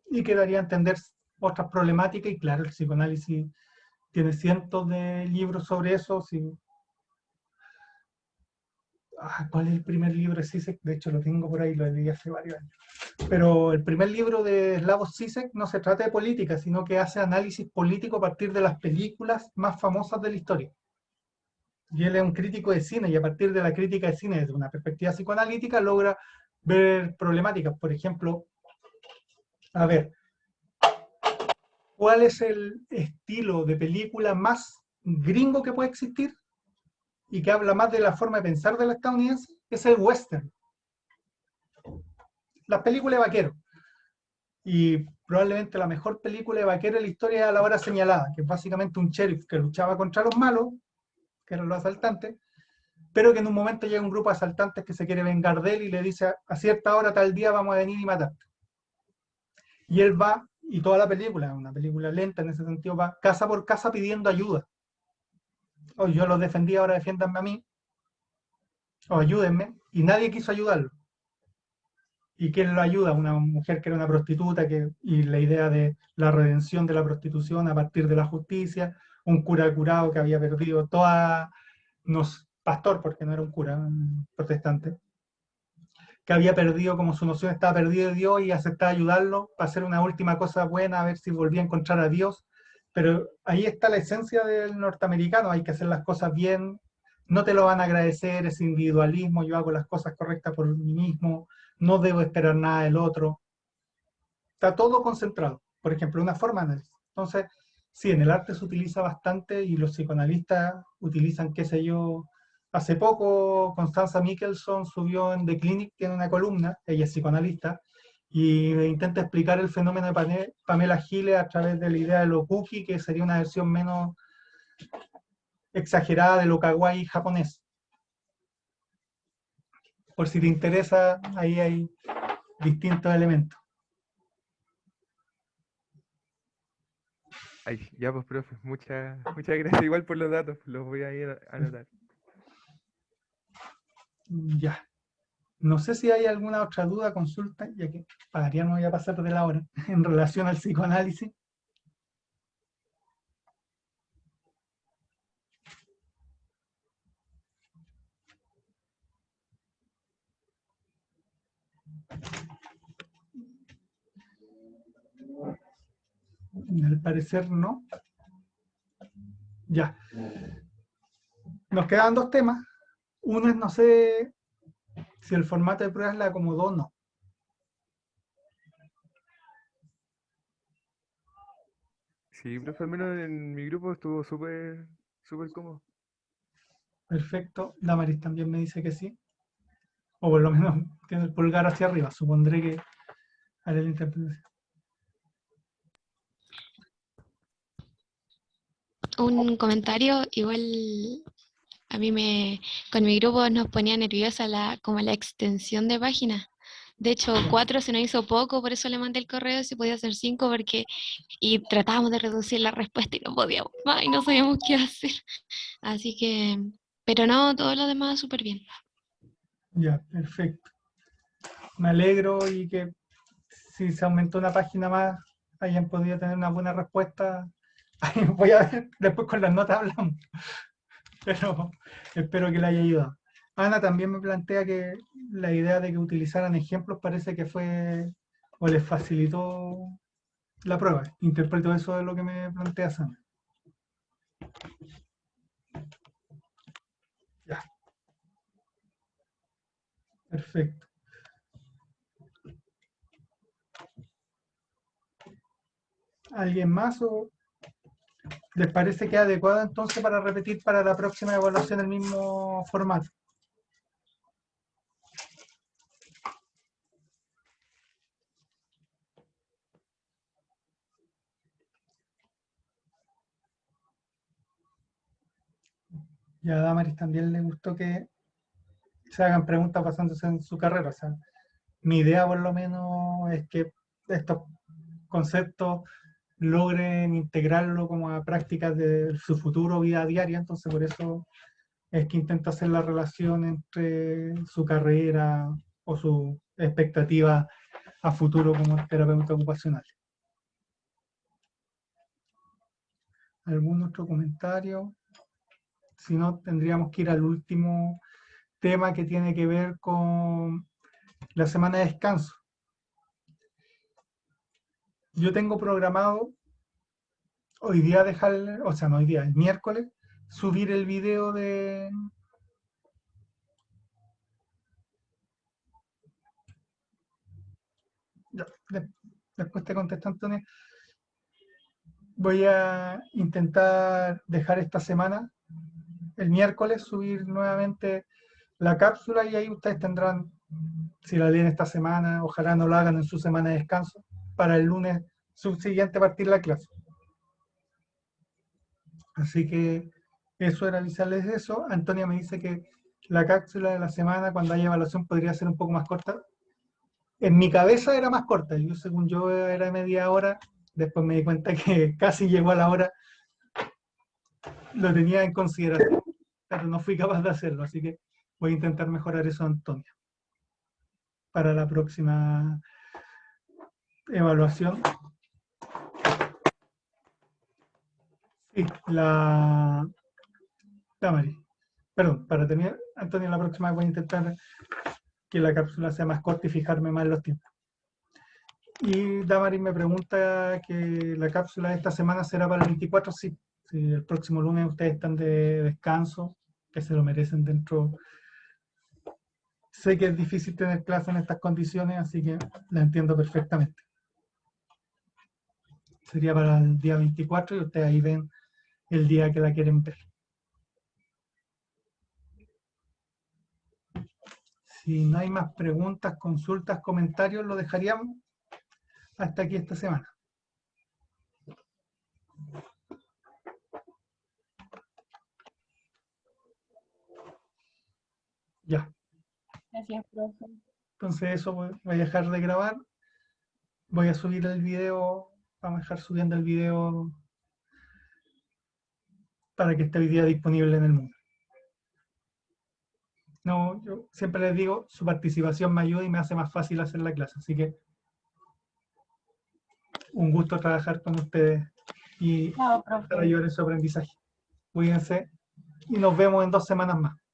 y que daría a entender otras problemáticas, y claro, el psicoanálisis tiene cientos de libros sobre eso. ¿Cuál es el primer libro de Zizek? De hecho lo tengo por ahí, lo leí hace varios años. Pero el primer libro de Slavoj Zizek no se trata de política, sino que hace análisis político a partir de las películas más famosas de la historia. Y él es un crítico de cine, y a partir de la crítica de cine desde una perspectiva psicoanalítica logra ver problemáticas. Por ejemplo, a ver, ¿cuál es el estilo de película más gringo que puede existir y que habla más de la forma de pensar del estadounidense? Es el western. Las películas de vaqueros. Y probablemente la mejor película de vaquero de la historia es A la hora señalada, que es básicamente un sheriff que luchaba contra los malos, que eran los asaltantes, pero que en un momento llega un grupo de asaltantes que se quiere vengar de él y le dice: a cierta hora, tal día, vamos a venir y matarte. Y él va, y toda la película, una película lenta en ese sentido, va casa por casa pidiendo ayuda. O yo los defendí, ahora defiéndanme a mí, o ayúdenme, y nadie quiso ayudarlo. ¿Y quién lo ayuda? Una mujer que era una prostituta, y la idea de la redención de la prostitución a partir de la justicia, un cura curado que había perdido toda, no pastor, porque no era un cura, un protestante, que había perdido, como su noción estaba perdida de Dios, y aceptaba ayudarlo para hacer una última cosa buena, a ver si volvía a encontrar a Dios. Pero ahí está la esencia del norteamericano: hay que hacer las cosas bien, no te lo van a agradecer, ese individualismo, yo hago las cosas correctas por mí mismo, no debo esperar nada del otro. está todo concentrado. Por ejemplo, una forma de análisis. Entonces, sí, en el arte se utiliza bastante y los psicoanalistas utilizan, qué sé yo, hace poco Constanza Michelson subió en The Clinic, tiene una columna, ella es psicoanalista, y intenta explicar el fenómeno de Pamela Giles a través de la idea de lo cookie, que sería una versión menos exagerada de lo kawaii japonés. Por si te interesa, ahí hay distintos elementos. Ay, ya pues, profe, muchas gracias igual por los datos, los voy a ir a anotar. Ya. No sé si hay alguna otra duda, consulta, ya que ya no voy a pasar de la hora, en relación al psicoanálisis. Al parecer no. Ya. Nos quedan dos temas. Uno es, no sé si el formato de pruebas le acomodó o no. Sí, profe, al menos en mi grupo estuvo súper cómodo. Perfecto. Damaris también me dice que sí. O por lo menos tiene el pulgar hacia arriba. Supondré que haré la interpretación. Un comentario, igual a mí con mi grupo nos ponía nerviosa como la extensión de página. De hecho, 4 se nos hizo poco, por eso le mandé el correo si podía hacer 5, y tratábamos de reducir la respuesta y no podíamos más y no sabíamos qué hacer. Así que, pero no, todo lo demás súper bien. Ya, perfecto. Me alegro y que si se aumentó una página más, hayan podido tener una buena respuesta. Voy a ver, después con las notas hablamos. Pero espero que le haya ayudado. Ana también me plantea que la idea de que utilizaran ejemplos parece que fue o les facilitó la prueba. Interpreto eso de lo que me plantea Sana. Ya, perfecto. ¿Alguien más o les parece que es adecuado entonces para repetir para la próxima evaluación el mismo formato? Y a Damaris también le gustó que se hagan preguntas basándose en su carrera. O sea, mi idea por lo menos es que estos conceptos logren integrarlo como a prácticas de su futuro vida diaria, entonces por eso es que intento hacer la relación entre su carrera o su expectativa a futuro como terapeuta ocupacional. ¿Algún otro comentario? Si no, tendríamos que ir al último tema que tiene que ver con la semana de descanso. Yo tengo programado hoy día dejar, o sea, no hoy día, el miércoles, subir el video de... Ya, después te contesto, Antonio. Voy a intentar dejar esta semana, el miércoles, subir nuevamente la cápsula y ahí ustedes tendrán, si la leen esta semana, ojalá no lo hagan en su semana de descanso, para el lunes subsiguiente partir la clase. Así que eso era avisarles de eso. Antonia me dice que la cápsula de la semana, cuando haya evaluación, podría ser un poco más corta. En mi cabeza era más corta, yo según yo era media hora, después me di cuenta que casi llegó a la hora, lo tenía en consideración, pero no fui capaz de hacerlo, así que voy a intentar mejorar eso, Antonia, para la próxima evaluación. Sí, la Tamari. Perdón, para terminar, Antonia, la próxima voy a intentar que la cápsula sea más corta y fijarme más en los tiempos. Y Damaris me pregunta que la cápsula de esta semana será para el 24, sí. Si el próximo lunes ustedes están de descanso, que se lo merecen dentro. Sé que es difícil tener clase en estas condiciones, así que la entiendo perfectamente. Sería para el día 24 y ustedes ahí ven el día que la quieren ver. Si no hay más preguntas, consultas, comentarios, lo dejaríamos hasta aquí esta semana. Ya. Gracias, profe. Entonces eso voy a dejar de grabar. Voy a subir el video. Vamos a dejar subiendo el video para que esté hoy día disponible en el mundo. No, yo siempre les digo, su participación me ayuda y me hace más fácil hacer la clase. Así que un gusto trabajar con ustedes y Chao, para profe. ayudar en su aprendizaje. Cuídense y nos vemos en 2 semanas más.